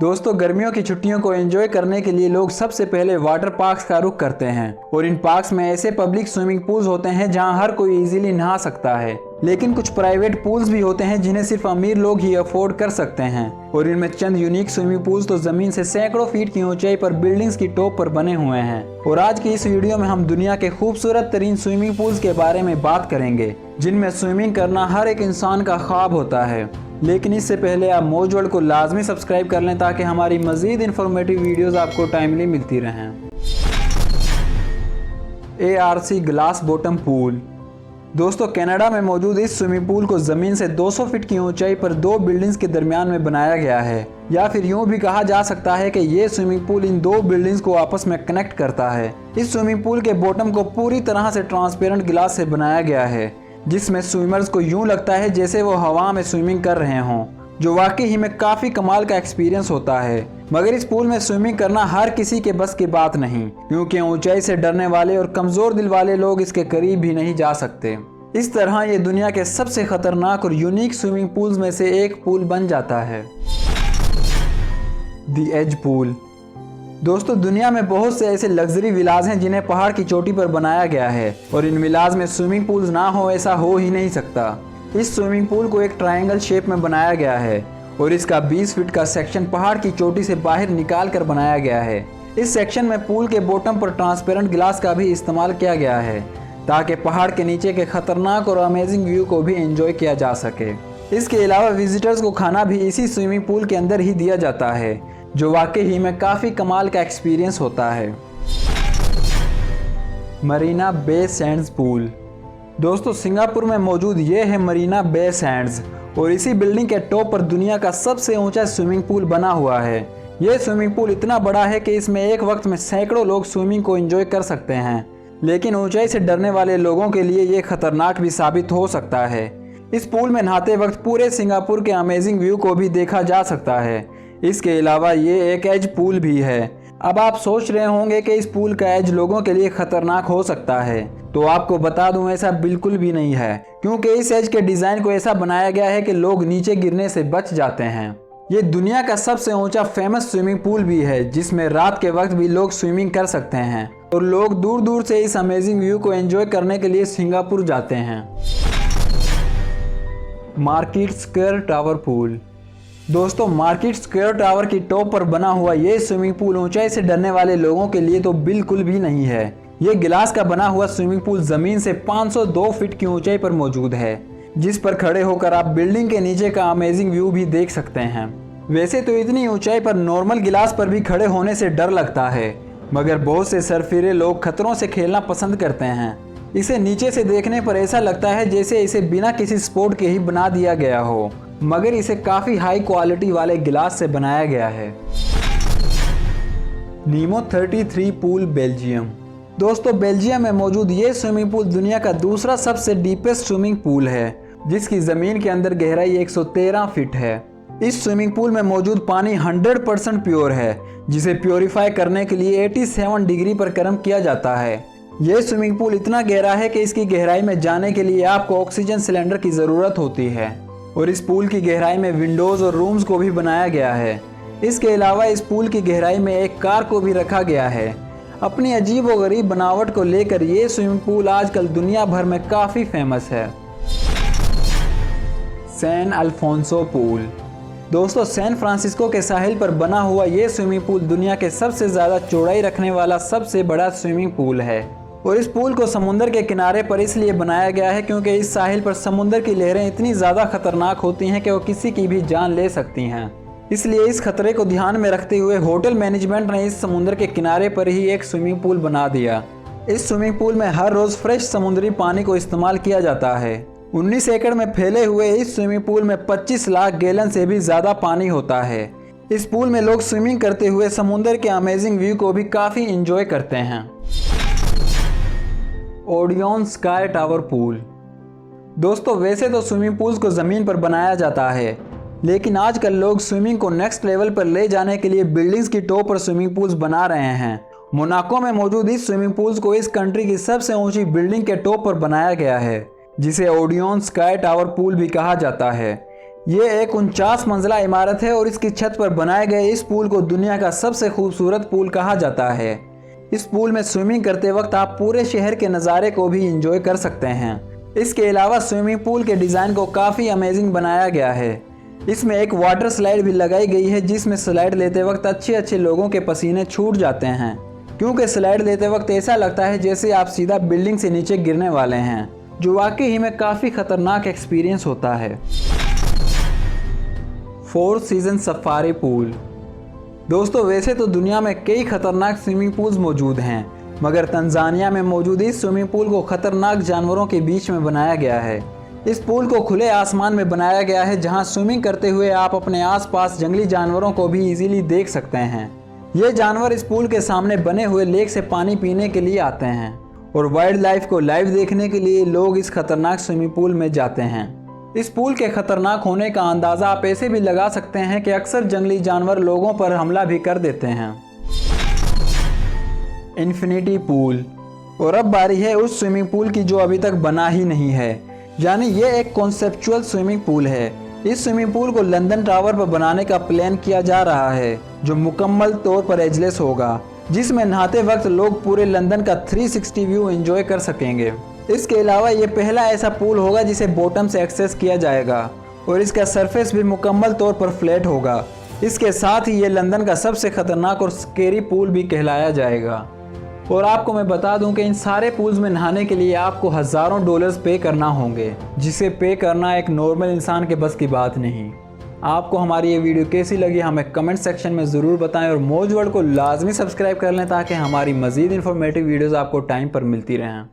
दोस्तों, गर्मियों की छुट्टियों को एंजॉय करने के लिए लोग सबसे पहले वाटर पार्क्स का रुख करते हैं और इन पार्क्स में ऐसे पब्लिक स्विमिंग पूल्स होते हैं जहां हर कोई इजीली नहा सकता है। लेकिन कुछ प्राइवेट पूल्स भी होते हैं जिन्हें सिर्फ अमीर लोग ही अफोर्ड कर सकते हैं और इनमें चंद यूनिक स्विमिंग पूल्स तो जमीन से सैकड़ों फीट की ऊंचाई पर बिल्डिंग्स की टॉप पर बने हुए हैं। और आज की इस वीडियो में हम दुनिया के खूबसूरत तरीन स्विमिंग पूल्स के बारे में बात करेंगे जिनमें स्विमिंग करना हर एक इंसान का ख्वाब होता है। लेकिन इससे पहले आप मौज वर्ल्ड को लाजमी सब्सक्राइब कर लें ताकि हमारी मजीद इन्फॉर्मेटिव वीडियोस आपको टाइमली मिलती रहें। ARC glass bottom pool. दोस्तों, कनाडा में मौजूद इस स्विमिंग पूल को जमीन से 200 फीट की ऊंचाई पर दो बिल्डिंग्स के दरमियान में बनाया गया है, या फिर यूं भी कहा जा सकता है कि ये स्विमिंग पूल इन दो बिल्डिंग्स को आपस में कनेक्ट करता है। इस स्विमिंग पूल के बॉटम को पूरी तरह से ट्रांसपेरेंट ग्लास से बनाया गया है जिसमें स्विमर्स को यूं लगता है जैसे वो हवा में स्विमिंग कर रहे हों, जो वाकई ही में काफ़ी कमाल का एक्सपीरियंस होता है। मगर इस पूल में स्विमिंग करना हर किसी के बस की बात नहीं, क्योंकि ऊंचाई से डरने वाले और कमज़ोर दिल वाले लोग इसके करीब भी नहीं जा सकते। इस तरह ये दुनिया के सबसे खतरनाक और यूनिक स्विमिंग पूल्स में से एक पूल बन जाता है। The edge pool. दोस्तों, दुनिया में बहुत से ऐसे लग्जरी विलाज हैं जिन्हें पहाड़ की चोटी पर बनाया गया है और इन विलाज में स्विमिंग पूल्स ना हो ऐसा हो ही नहीं सकता। इस स्विमिंग पूल को एक ट्रायंगल शेप में बनाया गया है और इसका 20 फीट का सेक्शन पहाड़ की चोटी से बाहर निकाल कर बनाया गया है। इस सेक्शन में पूल के बॉटम पर ट्रांसपेरेंट ग्लास का भी इस्तेमाल किया गया है ताकि पहाड़ के नीचे के खतरनाक और अमेजिंग व्यू को भी एंजॉय किया जा सके। इसके अलावा विजिटर्स को खाना भी इसी स्विमिंग पूल के अंदर ही दिया जाता है, जो वाकई ही में काफ़ी कमाल का एक्सपीरियंस होता है। Marina Bay Sands pool. दोस्तों, सिंगापुर में मौजूद ये है मरीना बे सैंड्स और इसी बिल्डिंग के टॉप पर दुनिया का सबसे ऊंचा स्विमिंग पूल बना हुआ है। ये स्विमिंग पूल इतना बड़ा है कि इसमें एक वक्त में सैकड़ों लोग स्विमिंग को एंजॉय कर सकते हैं, लेकिन ऊंचाई से डरने वाले लोगों के लिए ये खतरनाक भी साबित हो सकता है। इस पूल में नहाते वक्त पूरे सिंगापुर के अमेजिंग व्यू को भी देखा जा सकता है। इसके अलावा ये एक एज पूल भी है। अब आप सोच रहे होंगे कि इस पूल का एज लोगों के लिए खतरनाक हो सकता है, तो आपको बता दूं ऐसा बिल्कुल भी नहीं है, क्योंकि इस एज के डिज़ाइन को ऐसा बनाया गया है कि लोग नीचे गिरने से बच जाते हैं। ये दुनिया का सबसे ऊंचा फेमस स्विमिंग पूल भी है जिसमें रात के वक्त भी लोग स्विमिंग कर सकते हैं और लोग दूर दूर से इस अमेजिंग व्यू को एंजॉय करने के लिए सिंगापुर जाते हैं। Market square tower pool. दोस्तों, मार्केट स्क्वायर टावर की टॉप पर बना हुआ ये स्विमिंग पूल ऊंचाई से डरने वाले लोगों के लिए तो बिल्कुल भी नहीं है। ये गिलास का बना हुआ स्विमिंग पूल जमीन से 502 फीट की ऊंचाई पर मौजूद है, जिस पर खड़े होकर आप बिल्डिंग के नीचे का अमेजिंग व्यू भी देख सकते हैं। वैसे तो इतनी ऊंचाई पर नॉर्मल गिलास पर भी खड़े होने से डर लगता है, मगर बहुत से सरफिरे लोग खतरों से खेलना पसंद करते हैं। इसे नीचे से देखने पर ऐसा लगता है जैसे इसे बिना किसी स्पोर्ट के ही बना दिया गया हो, मगर इसे काफ़ी हाई क्वालिटी वाले गिलास से बनाया गया है। नीमो 33 पूल बेल्जियम। दोस्तों, बेल्जियम में मौजूद ये स्विमिंग पूल दुनिया का दूसरा सबसे डीपेस्ट स्विमिंग पूल है, जिसकी ज़मीन के अंदर गहराई 113 फीट है। इस स्विमिंग पूल में मौजूद पानी 100% प्योर है, जिसे प्योरीफाई करने के लिए 87 डिग्री पर गर्म किया जाता है। यह स्विमिंग पूल इतना गहरा है कि इसकी गहराई में जाने के लिए आपको ऑक्सीजन सिलेंडर की ज़रूरत होती है और इस पूल की गहराई में विंडोज़ और रूम्स को भी बनाया गया है। इसके अलावा इस पूल की गहराई में एक कार को भी रखा गया है। अपनी अजीब व गरीब बनावट को लेकर ये स्विमिंग पूल आजकल दुनिया भर में काफ़ी फेमस है। San Alfonso pool. दोस्तों, सैन फ्रांसिस्को के साहिल पर बना हुआ ये स्विमिंग पूल दुनिया के सबसे ज़्यादा चौड़ाई रखने वाला सबसे बड़ा स्विमिंग पूल है और इस पूल को समुंदर के किनारे पर इसलिए बनाया गया है क्योंकि इस साहिल पर समुंदर की लहरें इतनी ज़्यादा खतरनाक होती हैं कि वो किसी की भी जान ले सकती हैं। इसलिए इस खतरे को ध्यान में रखते हुए होटल मैनेजमेंट ने इस समुंदर के किनारे पर ही एक स्विमिंग पूल बना दिया। इस स्विमिंग पूल में हर रोज़ फ्रेश समुद्री पानी को इस्तेमाल किया जाता है। 19 एकड़ में फैले हुए इस स्विमिंग पूल में 25 लाख गैलन से भी ज़्यादा पानी होता है। इस पूल में लोग स्विमिंग करते हुए समुंदर के अमेजिंग व्यू को भी काफ़ी इंजॉय करते हैं। Odeon Sky Tower pool. दोस्तों, वैसे तो स्विमिंग पूल्स को ज़मीन पर बनाया जाता है, लेकिन आजकल लोग स्विमिंग को नेक्स्ट लेवल पर ले जाने के लिए बिल्डिंग्स की टॉप पर स्विमिंग पूल्स बना रहे हैं। मोनाको में मौजूद इस स्विमिंग पूल्स को इस कंट्री की सबसे ऊंची बिल्डिंग के टॉप पर बनाया गया है, जिसे ओडियन स्काई टावर पूल भी कहा जाता है। ये एक 49 मंजिला इमारत है और इसकी छत पर बनाए गए इस पूल को दुनिया का सबसे खूबसूरत पूल कहा जाता है। इस पूल में स्विमिंग करते वक्त आप पूरे शहर के नज़ारे को भी एंजॉय कर सकते हैं। इसके अलावा स्विमिंग पूल के डिज़ाइन को काफ़ी अमेजिंग बनाया गया है। इसमें एक वाटर स्लाइड भी लगाई गई है जिसमें स्लाइड लेते वक्त अच्छे लोगों के पसीने छूट जाते हैं, क्योंकि स्लाइड लेते वक्त ऐसा लगता है जैसे आप सीधा बिल्डिंग से नीचे गिरने वाले हैं, जो वाकई ही में काफ़ी खतरनाक एक्सपीरियंस होता है। 4 सीजन सफारी पूल। दोस्तों, वैसे तो दुनिया में कई खतरनाक स्विमिंग पूल्स मौजूद हैं, मगर तंजानिया में मौजूद इस स्विमिंग पूल को खतरनाक जानवरों के बीच में बनाया गया है। इस पूल को खुले आसमान में बनाया गया है, जहां स्विमिंग करते हुए आप अपने आसपास जंगली जानवरों को भी इजीली देख सकते हैं। ये जानवर इस पूल के सामने बने हुए लेक से पानी पीने के लिए आते हैं और वाइल्ड लाइफ को लाइव देखने के लिए लोग इस खतरनाक स्विमिंग पूल में जाते हैं। इस पूल के खतरनाक होने का अंदाज़ा आप ऐसे भी लगा सकते हैं कि अक्सर जंगली जानवर लोगों पर हमला भी कर देते हैं। Infinity pool. और अब बारी है उस स्विमिंग पूल की जो अभी तक बना ही नहीं है, यानी ये एक कॉन्सेप्चुअल स्विमिंग पूल है। इस स्विमिंग पूल को लंदन टावर पर बनाने का प्लान किया जा रहा है, जो मुकम्मल तौर पर एजलेस होगा, जिसमें नहाते वक्त लोग पूरे लंदन का 360 व्यू एंजॉय कर सकेंगे। इसके अलावा ये पहला ऐसा पूल होगा जिसे बॉटम से एक्सेस किया जाएगा और इसका सरफेस भी मुकम्मल तौर पर फ्लैट होगा। इसके साथ ही ये लंदन का सबसे खतरनाक और स्केरी पूल भी कहलाया जाएगा। और आपको मैं बता दूं कि इन सारे पूल्स में नहाने के लिए आपको हज़ारों डॉलर्स पे करना होंगे, जिसे पे करना एक नॉर्मल इंसान के बस की बात नहीं। आपको हमारी ये वीडियो कैसी लगी हमें कमेंट सेक्शन में ज़रूर बताएं और मौज वर्ल्ड को लाजमी सब्सक्राइब कर लें ताकि हमारी मज़ीद इन्फॉर्मेटिव वीडियोज़ आपको टाइम पर मिलती रहें।